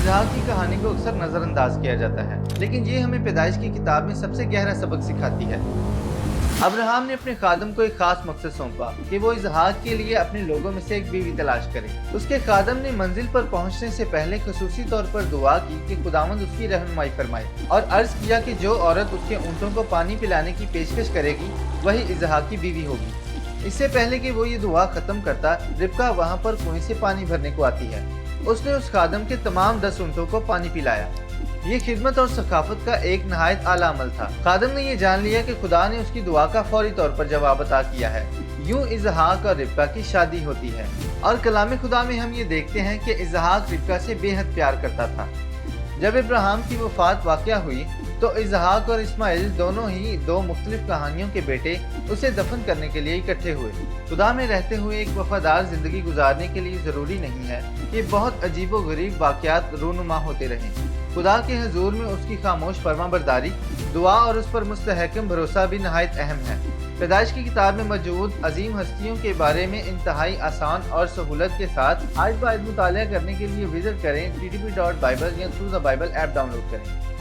इसहाक की कहानी को अक्सर नजरअंदाज किया जाता है, लेकिन ये हमें पैदाइश की किताब में सबसे गहरा सबक सिखाती है। अब्राहम ने अपने खादम को एक खास मकसद सौंपा कि वो इसहाक के लिए अपने लोगों में से एक बीवी तलाश करे। उसके खादम ने मंजिल पर पहुंचने से पहले खुसूसी तौर पर दुआ की कि खुदावंद उसकी रहनुमाई फरमाए और अर्ज किया कि जो औरत उसके ऊँटों को पानी पिलाने की पेशकश करेगी वही इसहाक की बीवी होगी। इससे पहले कि वो ये दुआ खत्म करता, रिबका वहाँ पर कुएं से पानी भरने को आती है। उसने उस खादम के तमाम 10 ऊँटों को पानी पिलाया। ये खिदमत और सखाफत का एक नहायत आला अमल था। खादम ने ये जान लिया कि खुदा ने उसकी दुआ का फौरी तौर पर जवाब अता किया है। यूं इसहाक और रिबका की शादी होती है और कलाम खुदा में हम ये देखते हैं कि इसहाक रिबका से बेहद प्यार करता था। जब इब्राहिम की वफात वाक़या हुई तो इसहाक और इस्माइल दोनों ही दो मुख्तलिफ कहानियों के बेटे उसे दफन करने के लिए इकट्ठे हुए। खुदा में रहते हुए एक वफादार जिंदगी गुजारने के लिए ज़रूरी नहीं है कि बहुत अजीब व गरीब वाक़यात रूनुमा होते रहें। खुदा के हजूर में उसकी खामोश फरमाबरदारी, दुआ और उस पर मुस्तहकम भरोसा भी नहायत अहम है। पैदाइश की किताब में मौजूद अजीम हस्तियों के बारे में इंतहाई आसान और सहूलत के साथ आयत बायत मुतालिया करने के लिए विजिट करें ttb.bible या through the Bible app download करें।